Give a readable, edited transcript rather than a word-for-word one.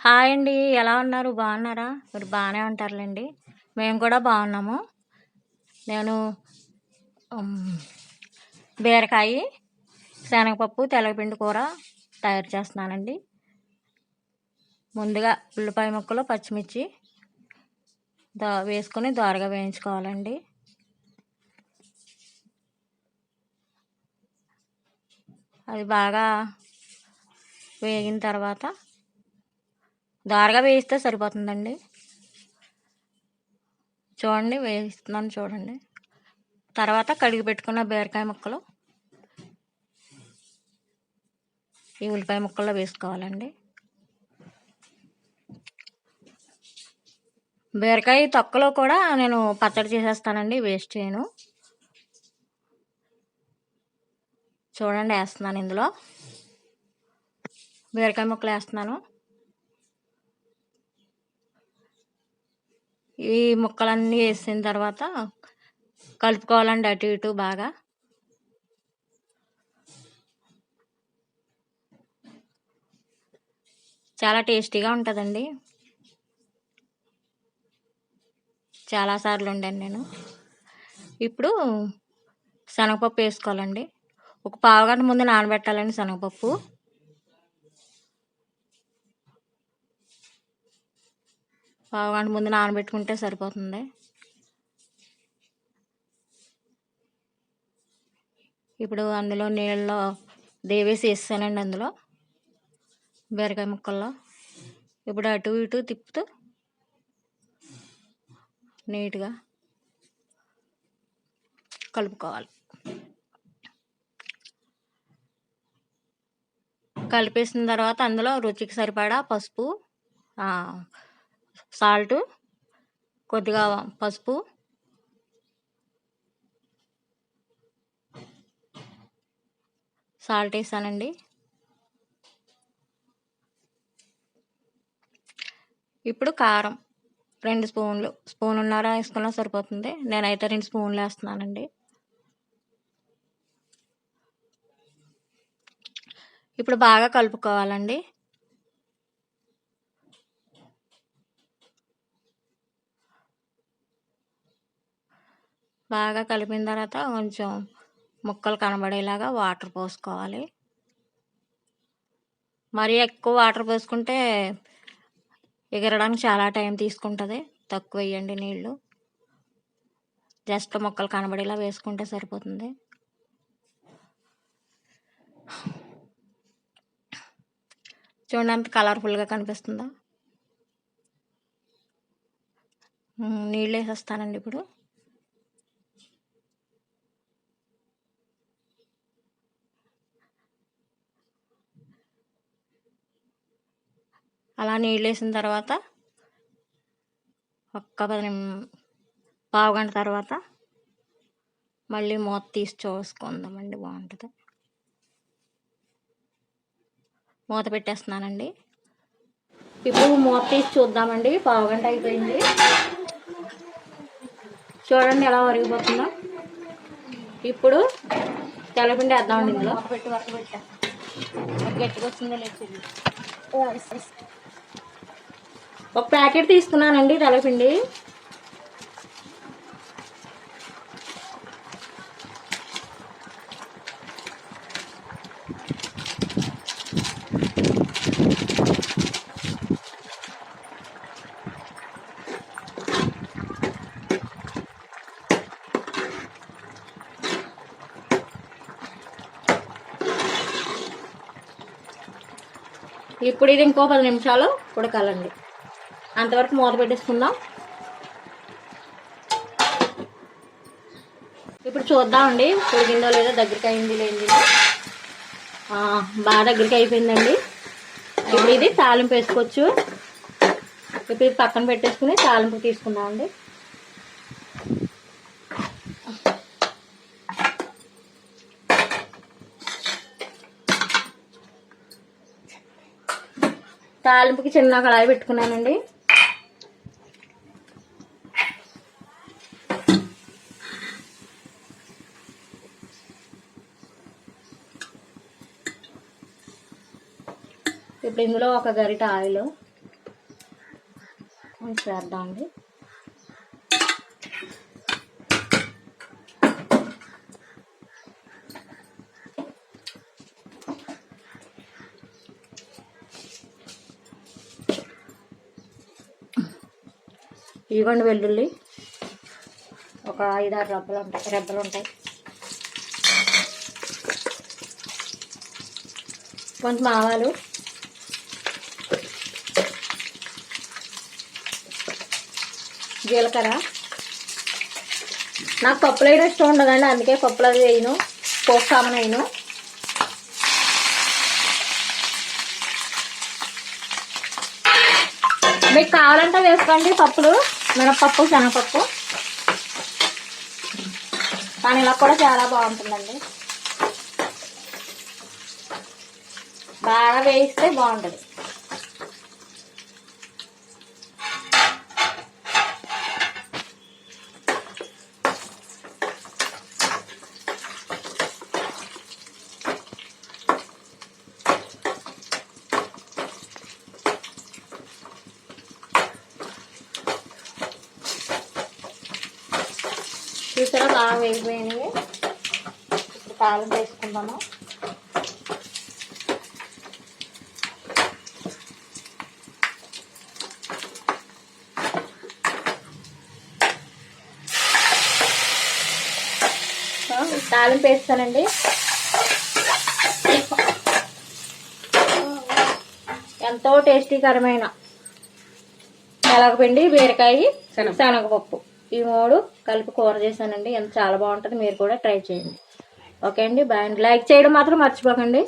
Hi అండి. ఎలా ఉన్నారు? బాగున్నారా? మీరు బాగానే ఉంటారులేండి. మేము కూడా బాగున్నాము. నేను హ్మ్, బీరకాయ, శనగపప్పు, తెల్లపిండి కూర తయారు చేస్తున్నానండి. ముందుగా ఉల్లిపాయ ముక్కలు, పచ్చిమిర్చి వేసుకొని దోరగా వేయించుకోవాలండి. అది బాగా వేగిన తర్వాత దోరగా వేయిస్తే సరిపోతుందండి. చూడండి, వేయిస్తున్నాను చూడండి. తర్వాత కడిగి పెట్టుకున్న బీరకాయ ముక్కలు ఈ ఉల్లిపాయ ముక్కల్లో వేసుకోవాలండి. బీరకాయ తొక్కలో కూడా నేను పచ్చడి చేసేస్తానండి, వేస్ట్ చేయను. చూడండి, వేస్తున్నాను. ఇందులో బీరకాయ ముక్కలు వేస్తున్నాను. ఈ ముక్కలన్నీ వేసిన తర్వాత కలుపుకోవాలండి, అటు ఇటు బాగా. చాలా టేస్టీగా ఉంటుందండి. చాలాసార్లు వండాను నేను. ఇప్పుడు శనగపప్పు వేసుకోవాలండి. ఒక పావుగంట ముందు నానబెట్టాలండి శనగపప్పు. పావుగంట ముందు నానబెట్టుకుంటే సరిపోతుంది. ఇప్పుడు అందులో నీళ్ళలో దేవేసి వేసానండి అందులో బీరకాయ ముక్కల్లో. ఇప్పుడు అటు ఇటు తిప్పుతూ నీట్గా కలుపుకోవాలి. కలిపేసిన తర్వాత అందులో రుచికి సరిపడా పసుపు, సాల్టు, కొద్దిగా పసుపు, సాల్ట్ వేసానండి. ఇప్పుడు కారం 2 స్పూన్లు, స్పూనున్నర వేసుకున్నా సరిపోతుంది. నేనైతే 2 స్పూన్లు వేస్తున్నానండి. ఇప్పుడు బాగా కలుపుకోవాలండి. బాగా కలిపిన తర్వాత కొంచెం ముక్కలు కనబడేలాగా వాటర్ పోసుకోవాలి. మరీ ఎక్కువ వాటర్ పోసుకుంటే ఎగరడానికి చాలా టైం తీసుకుంటుంది. తక్కువ వేయండి నీళ్ళు. జస్ట్ ముక్కలు కనబడేలా వేసుకుంటే సరిపోతుంది. చూడండి, అంత కలర్ఫుల్గా కనిపిస్తుందా. నీళ్ళు వేసేస్తానండి ఇప్పుడు. అలా నీళ్ళు వేసిన తర్వాత ఒక్క పావుగంట తర్వాత మళ్ళీ మూత తీసి చూసుకుందామండి. బాగుంటుంది. మూత పెట్టేస్తున్నానండి. ఇప్పుడు మూత తీసి చూద్దామండి. పావుగంట అయిపోయింది. చూడండి ఎలా ఒరిగిపోతుందో. ఇప్పుడు తెల్లపిండి వేద్దామండి ఇందులో. గట్టిగా వచ్చిందో లేదు. ఒక ప్యాకెట్ తీసుకున్నానండి తెల్లపిండి. ఇప్పుడు ఇది ఇంకో 10 నిమిషాలు ఉడకాలండి. అంతవరకు మూత పెట్టేసుకుందాం. ఇప్పుడు చూద్దామండి ఉడికిందో లేదో, దగ్గరికి అయింది లేండి. బాగా దగ్గరికి అయిపోయిందండి. ఇప్పుడు ఇది తాలింపు వేసుకోవచ్చు. ఇప్పుడు ఇది పక్కన పెట్టేసుకుని తాలింపు తీసుకుందామండి. తాలింపుకి చిన్న కళాయి పెట్టుకున్నానండి. ఇప్పుడు ఇందులో ఒక గరిట ఆయిల్, చేద్దామండి. ఇదిగోండి వెల్లుల్లి ఒక 5-6 రెబ్బలు ఉంటాయి. కొంచెం ఆవాలు, జీలకర్ర. నాకు పప్పులు వేయడం ఇష్టం ఉండదండి, అందుకే పప్పులు అది వేయను, పోపు సామాన్ వేయను. మీకు కావాలంటే వేసుకోండి పప్పులు, మినపప్పు, శనగపప్పు. కానీ ఇలా కూడా చాలా బాగుంటుందండి, బాగా వేయిస్తే బాగుంటుంది. చూసారా బాగా వేగిపోయినాయి. ఇప్పుడు కారం వేసుకుందాము. తాలింపు వేస్తానండి. ఎంతో టేస్టీకరమైన తెలగపిండి, బీరకాయ, శనగపప్పు ఈ 3 కలిపి కూర చేశానండి. చాలా బాగుంటుంది, మీరు కూడా ట్రై చేయండి. ఓకే అండి, బాయ్ అండి. లైక్ చేయడం మాత్రం మర్చిపోకండి.